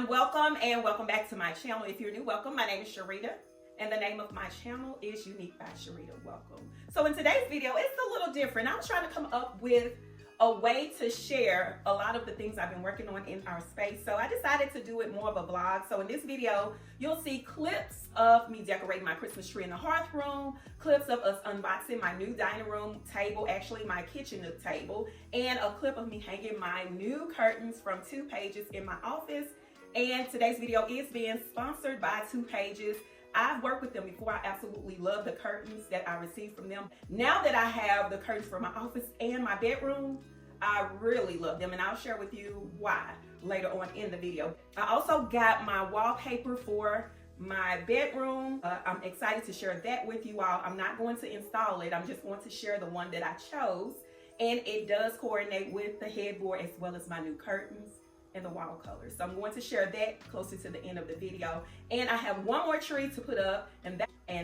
everyone, welcome and welcome back to my channel. If you're new, welcome. My name is Sharita and the name of my channel is Unique by Sharita. Welcome. So in today's video, it's a little different. I was trying to come up with a way to share a lot of the things I've been working on in our space. So I decided to do it more of a vlog. So in this video, you'll see clips of me decorating my Christmas tree in the hearth room, clips of us unboxing my new dining room table, actually my kitchen nook table, and a clip of me hanging my new curtains from 2 Pages in my office. And today's video is being sponsored by 2 Pages. I've worked with them before. I absolutely love the curtains that I received from them. Now that I have the curtains for my office and my bedroom, I really love them, and I'll share with you why later on in the video. I also got my wallpaper for my bedroom. I'm excited to share that with you all. I'm not going to install it. I'm just going to share the one that I chose, and it does coordinate with the headboard as well as my new curtains and the wall colors. So I'm going to share that closer to the end of the video. And I have one more tree to put up, and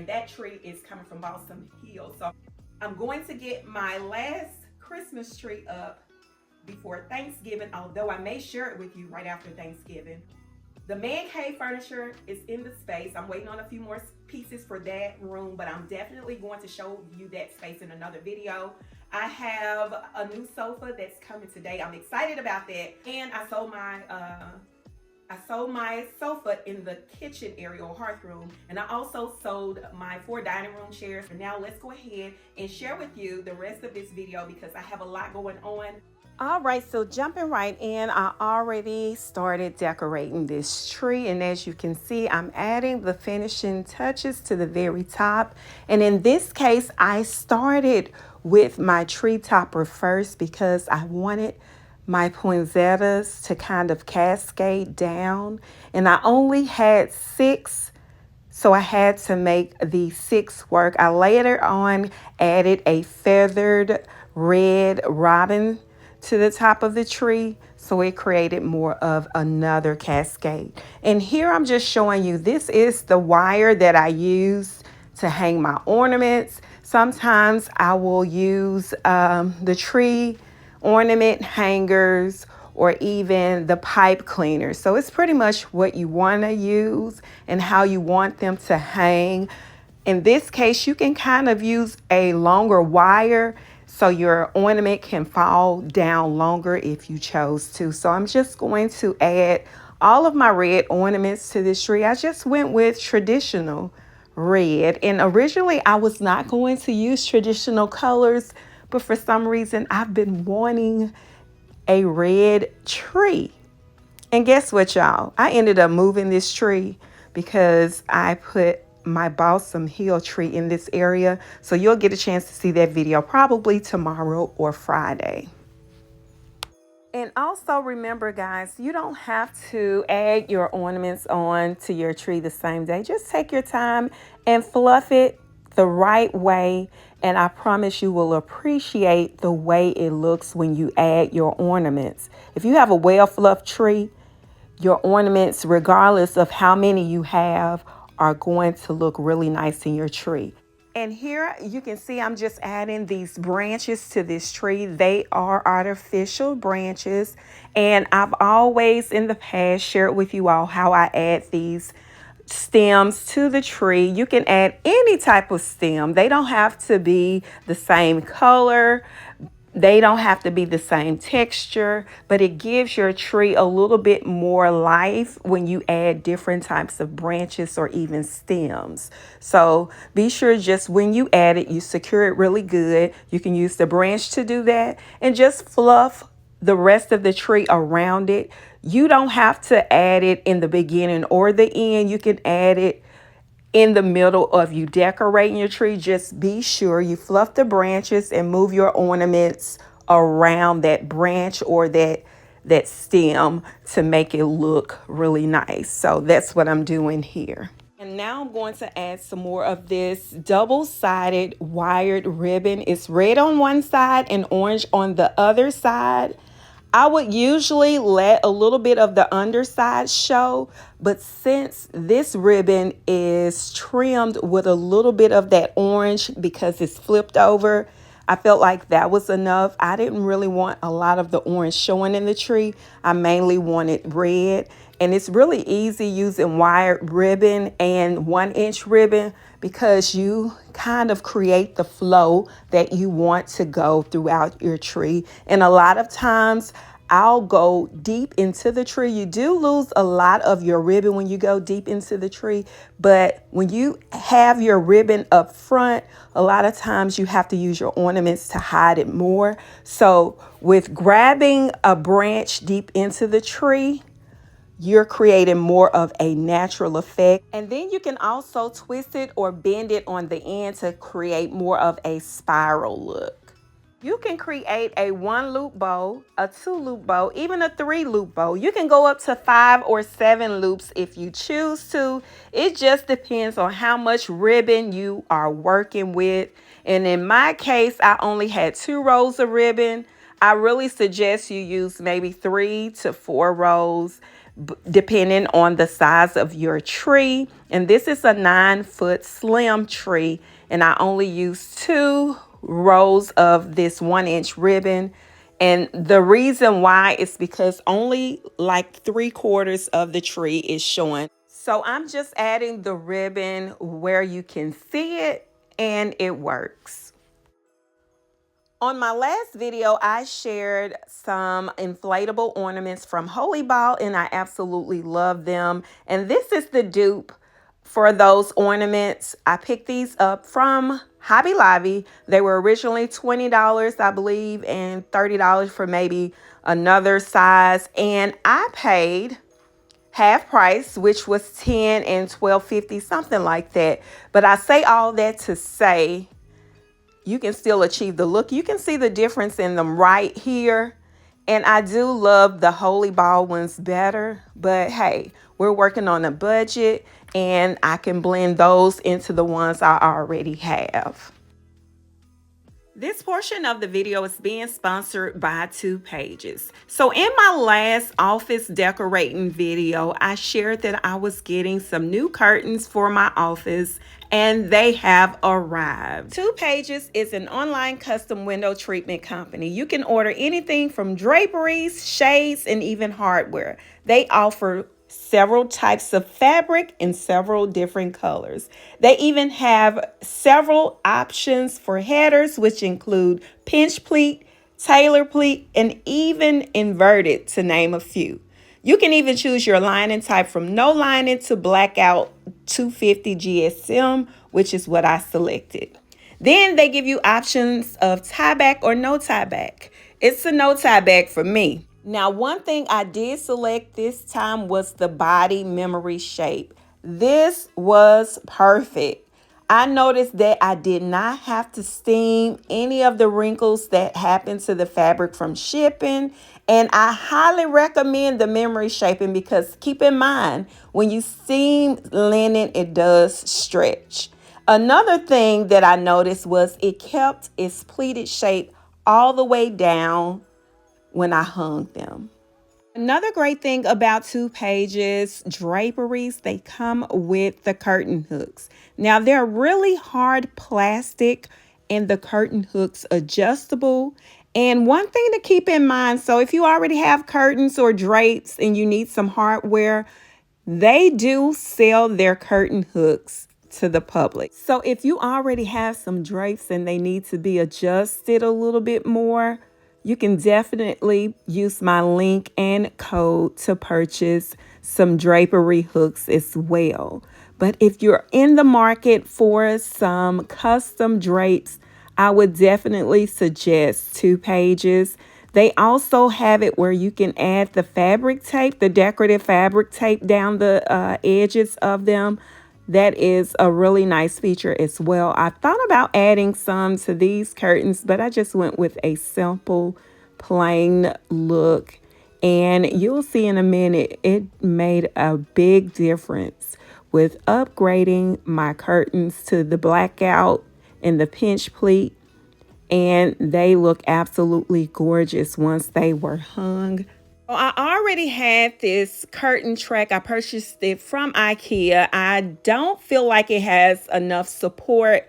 that tree is coming from Balsam Hill. So I'm going to get my last Christmas tree up before Thanksgiving, although I may share it with you right after Thanksgiving. The man cave furniture is in the space. I'm waiting on a few more pieces for that room, but I'm definitely going to show you that space in another video. I have a new sofa that's coming today. I'm excited about that. And I sold my sofa in the kitchen area or hearth room, and I also sold my 4 dining room chairs. And now let's go ahead and share with you the rest of this video because I have a lot going on. All right, so jumping right in, I already started decorating this tree, and as you can see, I'm adding the finishing touches to the very top. And in this case, I started with my tree topper first because I wanted my poinsettias to kind of cascade down, and I only had 6, so I had to make the 6 work. I later on added a feathered red robin to the top of the tree, so it created more of another cascade. And here I'm just showing you, this is the wire that I use to hang my ornaments. Sometimes I will use the tree ornament hangers or even the pipe cleaners. So it's pretty much what you want to use and how you want them to hang. In this case, you can kind of use a longer wire so your ornament can fall down longer if you chose to. So I'm just going to add all of my red ornaments to this tree. I just went with traditional red, and originally I was not going to use traditional colors, but for some reason I've been wanting a red tree. And guess what, y'all? I ended up moving this tree because I put my Balsam Hill tree in this area. So you'll get a chance to see that video probably tomorrow or Friday. And also remember, guys, you don't have to add your ornaments on to your tree the same day. Just take your time and fluff it the right way, and I promise you will appreciate the way it looks when you add your ornaments. If you have a well-fluffed tree, your ornaments, regardless of how many you have, are going to look really nice in your tree. And here you can see I'm just adding these branches to this tree. They are artificial branches, and I've always in the past shared with you all how I add these stems to the tree. You can add any type of stem. They don't have to be the same color. They don't have to be the same texture, but it gives your tree a little bit more life when you add different types of branches or even stems. So be sure just when you add it, you secure it really good. You can use the branch to do that and just fluff the rest of the tree around it. You don't have to add it in the beginning or the end. You can add it in the middle of you decorating your tree. Just be sure you fluff the branches and move your ornaments around that branch or that stem to make it look really nice. So that's what I'm doing here. And now I'm going to add some more of this double-sided wired ribbon. It's red on one side and orange on the other side. I would usually let a little bit of the underside show, but since this ribbon is trimmed with a little bit of that orange because it's flipped over, I felt like that was enough. I didn't really want a lot of the orange showing in the tree. I mainly wanted red. And it's really easy using wired ribbon and 1-inch ribbon because you kind of create the flow that you want to go throughout your tree. And a lot of times I'll go deep into the tree. You do lose a lot of your ribbon when you go deep into the tree, but when you have your ribbon up front, a lot of times you have to use your ornaments to hide it more. So with grabbing a branch deep into the tree, you're creating more of a natural effect. And then you can also twist it or bend it on the end to create more of a spiral look. You can create a 1-loop bow, a 2-loop bow, even a 3-loop bow. You can go up to 5 or 7 loops if you choose to. It just depends on how much ribbon you are working with. And in my case, I only had 2 rows of ribbon. I really suggest you use maybe 3 to 4 rows, depending on the size of your tree. And this is a 9-foot slim tree, and I only used 2 rows of this 1-inch ribbon. And the reason why is because only like 3/4 of the tree is showing. So I'm just adding the ribbon where you can see it, and it works. On my last video, I shared some inflatable ornaments from Holy Ball, and I absolutely love them. And this is the dupe for those ornaments. I picked these up from Hobby Lobby. They were originally $20, I believe, and $30 for maybe another size. And I paid half price, which was $10 and $12.50, something like that. But I say all that to say, you can still achieve the look. You can see the difference in them right here. And I do love the Holy Ball ones better, but hey, we're working on a budget and I can blend those into the ones I already have. This portion of the video is being sponsored by 2 Pages. So in my last office decorating video, I shared that I was getting some new curtains for my office, and they have arrived. 2 Pages is an online custom window treatment company. You can order anything from draperies, shades, and even hardware. They offer several types of fabric in several different colors. They even have several options for headers, which include pinch pleat, tailor pleat, and even inverted, to name a few. You can even choose your lining type from no lining to Blackout 250 GSM, which is what I selected. Then they give you options of tie back or no tie back. It's a no tie back for me. Now, one thing I did select this time was the body memory shape. This was perfect. I noticed that I did not have to steam any of the wrinkles that happen to the fabric from shipping. And I highly recommend the memory shaping because keep in mind, when you steam linen, it does stretch. Another thing that I noticed was it kept its pleated shape all the way down when I hung them. Another great thing about 2 Pages Draperies, they come with the curtain hooks. Now they're really hard plastic and the curtain hooks adjustable. And one thing to keep in mind, so if you already have curtains or drapes and you need some hardware, they do sell their curtain hooks to the public. So if you already have some drapes and they need to be adjusted a little bit more, you can definitely use my link and code to purchase some drapery hooks as well. But if you're in the market for some custom drapes, I would definitely suggest 2 Pages. They also have it where you can add the fabric tape, the decorative fabric tape down the edges of them. That is a really nice feature as well. I thought about adding some to these curtains, but I just went with a simple, plain look. And you'll see in a minute, it made a big difference with upgrading my curtains to the blackout and the pinch pleat. And they look absolutely gorgeous once they were hung. I already had this curtain track. I purchased it from IKEA. I don't feel like it has enough support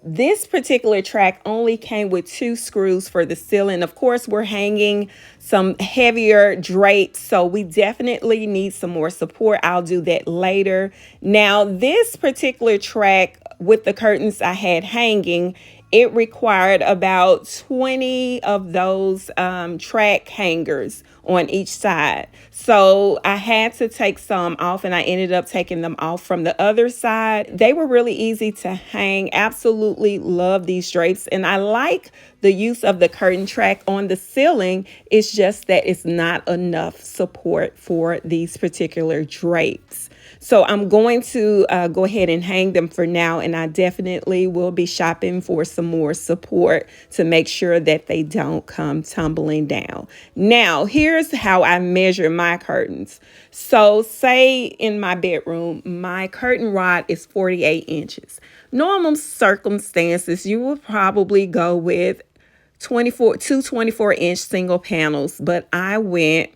This particular track only came with 2 screws for the ceiling. Of course, we're hanging some heavier drapes, so we definitely need some more support. I'll do that later. Now, this particular track with the curtains I had hanging, it required about 20 of those track hangers on each side. So I had to take some off, and I ended up taking them off from the other side. They were really easy to hang. Absolutely love these drapes. And I like the use of the curtain track on the ceiling. It's just that it's not enough support for these particular drapes. So I'm going to go ahead and hang them for now, and I definitely will be shopping for some more support to make sure that they don't come tumbling down. Now, here's how I measure my curtains. So say in my bedroom, my curtain rod is 48 inches. Normal circumstances, you would probably go with two 24-inch single panels, but I went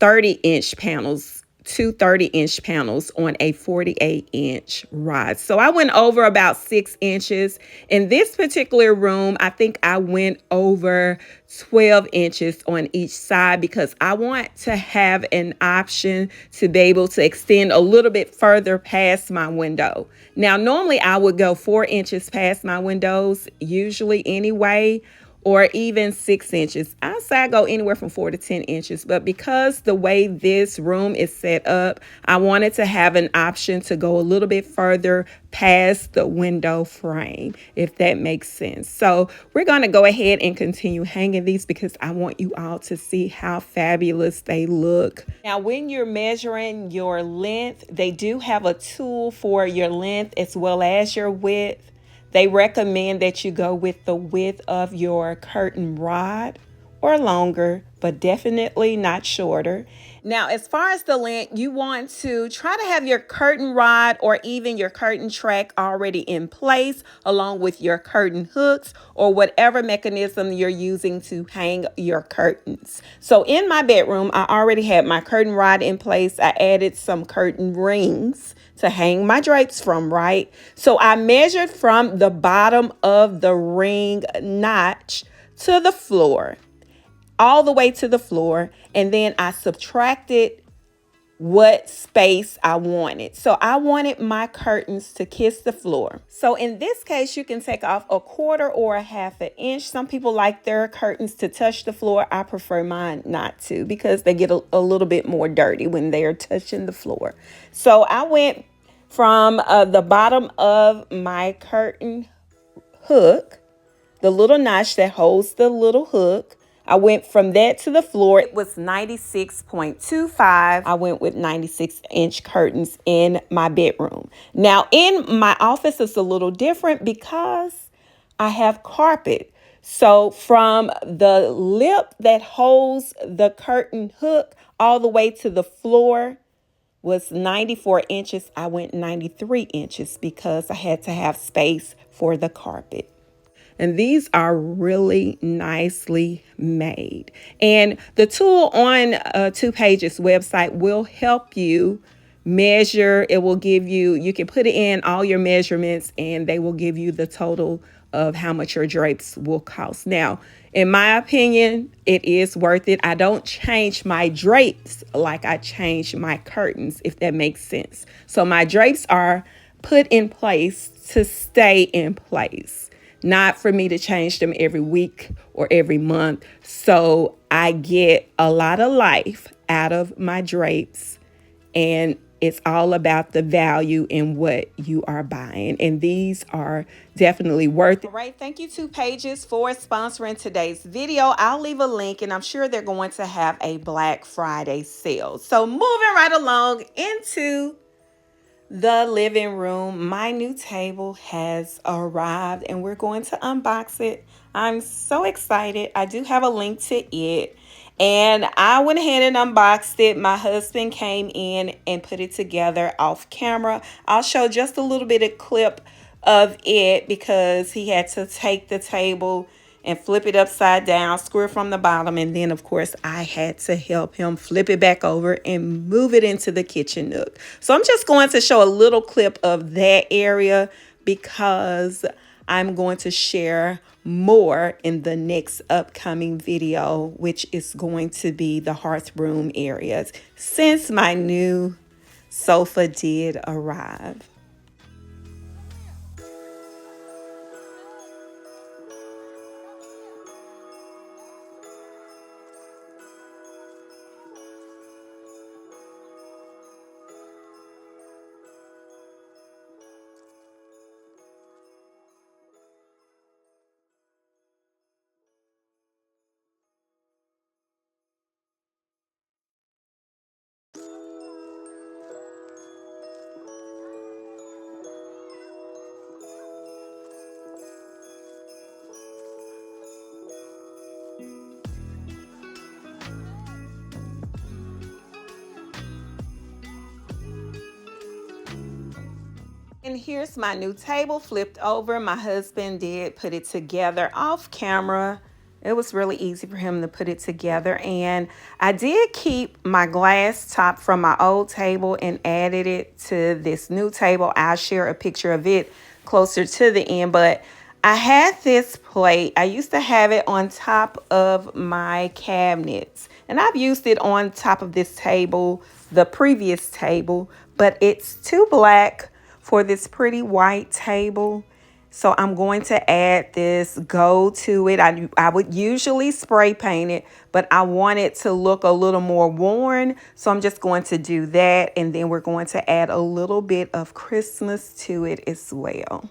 30-inch panels, 2 30-inch panels on a 48-inch rod. So I went over about 6 inches. In this particular room, I think I went over 12 inches on each side because I want to have an option to be able to extend a little bit further past my window. Now, normally I would go 4 inches past my windows, usually anyway, or even 6 inches. I say I go anywhere from 4 to 10 inches, but because the way this room is set up, I wanted to have an option to go a little bit further past the window frame, if that makes sense. So we're going to go ahead and continue hanging these because I want you all to see how fabulous they look. Now, when you're measuring your length, they do have a tool for your length as well as your width. They recommend that you go with the width of your curtain rod or longer, but definitely not shorter. Now, as far as the length, you want to try to have your curtain rod or even your curtain track already in place, along with your curtain hooks or whatever mechanism you're using to hang your curtains. So in my bedroom, I already had my curtain rod in place. I added some curtain rings to hang my drapes from, right? So I measured from the bottom of the ring notch to the floor, all the way to the floor, and then I subtracted what space I wanted. So I wanted my curtains to kiss the floor. So in this case, you can take off a 1/4 or a 1/2 inch. Some people like their curtains to touch the floor. I prefer mine not to because they get a little bit more dirty when they are touching the floor. So I went from the bottom of my curtain hook, the little notch that holds the little hook. I went from that to the floor. It was 96.25. I went with 96-inch curtains in my bedroom. Now, in my office, it's a little different because I have carpet. So from the lip that holds the curtain hook all the way to the floor was 94 inches. I went 93 inches because I had to have space for the carpet. And these are really nicely made. And the tool on 2Pages website will help you measure. It will give you, you can put in all your measurements and they will give you the total of how much your drapes will cost. Now, in my opinion, it is worth it. I don't change my drapes like I change my curtains, if that makes sense. So my drapes are put in place to stay in place, not for me to change them every week or every month. So I get a lot of life out of my drapes, and it's all about the value in what you are buying. And these are definitely worth it. All right. Thank you to Pages for sponsoring today's video. I'll leave a link, and I'm sure they're going to have a Black Friday sale. So moving right along into the living room, my new table has arrived and we're going to unbox it. I'm so excited. I do have a link to it, and I went ahead and unboxed it. My husband came in and put it together off camera. I'll show just a little bit of clip of it because he had to take the table and flip it upside down, screw it from the bottom, and then of course I had to help him flip it back over and move it into the kitchen nook. So I'm just going to show a little clip of that area because I'm going to share more in the next upcoming video, which is going to be the hearth room areas, since my new sofa did arrive. And here's my new table flipped over. My husband did put it together off camera. It was really easy for him to put it together. And I did keep my glass top from my old table and added it to this new table. I'll share a picture of it closer to the end. But I had this plate. I used to have it on top of my cabinets. And I've used it on top of this table, the previous table. But it's too black for this pretty white table. So I'm going to add this gold to it. I would usually spray paint it, but I want it to look a little more worn. So I'm just going to do that. And then we're going to add a little bit of Christmas to it as well.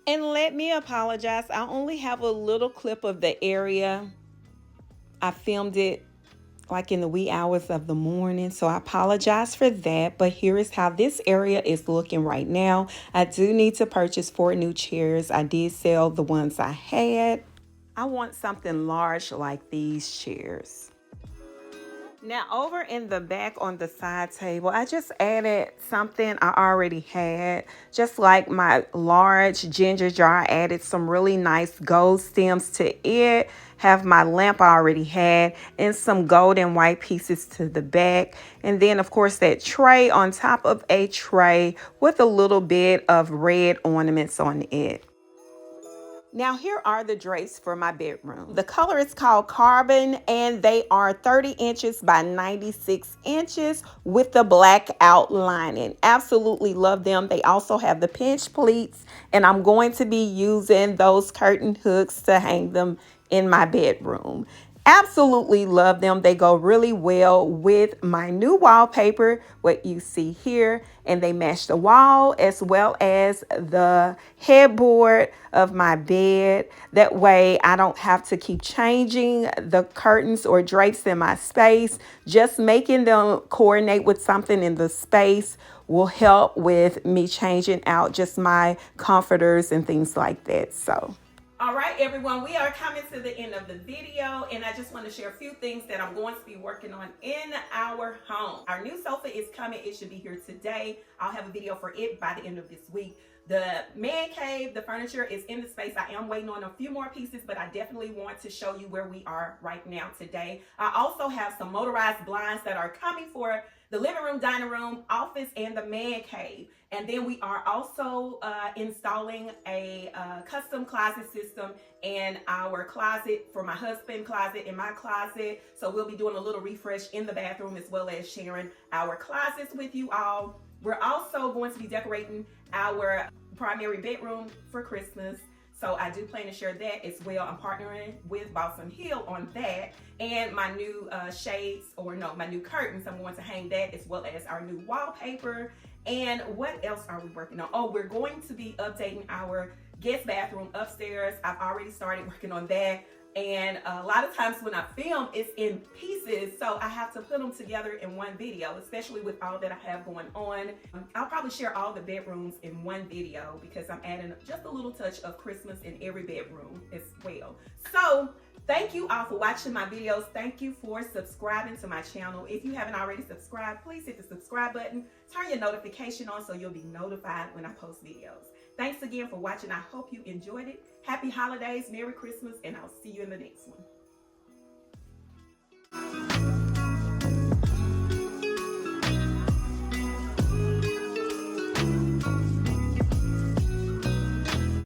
And let me apologize. I only have a little clip of the area. I filmed it like in the wee hours of the morning, so I apologize for that. But here is how this area is looking right now. I do need to purchase 4 new chairs. I did sell the ones I had. I want something large like these chairs. Now over in the back on the side table, I just added something I already had. Just like my large ginger jar, I added some really nice gold stems to it. Have my lamp I already had and some gold and white pieces to the back. And then of course that tray on top of a tray with a little bit of red ornaments on it. Now here are the drapes for my bedroom. The color is called Carbon and they are 30 inches by 96 inches with the black outlining. Absolutely love them. They also have the pinch pleats and I'm going to be using those curtain hooks to hang them in my bedroom. Absolutely love them. They go really well with my new wallpaper, what you see here, and they match the wall as well as the headboard of my bed. That way I don't have to keep changing the curtains or drapes in my space. Just making them coordinate with something in the space will help with me changing out just my comforters and things like that. So All right, everyone, we are coming to the end of the video, and I just want to share a few things that I'm going to be working on in our home. Our new sofa is coming. It should be here today. I'll have a video for it by the end of this week. The man cave, the furniture is in the space. I am waiting on a few more pieces, but I definitely want to show you where we are right now today. I also have some motorized blinds that are coming for the living room, dining room, office, and the man cave. And then we are also installing a custom closet system in our closet for my husband's closet, in my closet. So we'll be doing a little refresh in the bathroom as well as sharing our closets with you all. We're also going to be decorating our primary bedroom for Christmas. So I do plan to share that as well. I'm partnering with Balsam Hill on that, and my new my new curtains. I'm going to hang that as well as our new wallpaper. And what else are we working on? Oh, we're going to be updating our guest bathroom upstairs. I've already started working on that. And a lot of times when I film, it's in pieces, so I have to put them together in one video, especially with all that I have going on. I'll probably share all the bedrooms in one video because I'm adding just a little touch of Christmas in every bedroom as well. So thank you all for watching my videos. Thank you for subscribing to my channel. If you haven't already subscribed, please hit the subscribe button. Turn your notification on so you'll be notified when I post videos. Thanks again for watching. I hope you enjoyed it. Happy holidays, Merry Christmas, and I'll see you in the next one.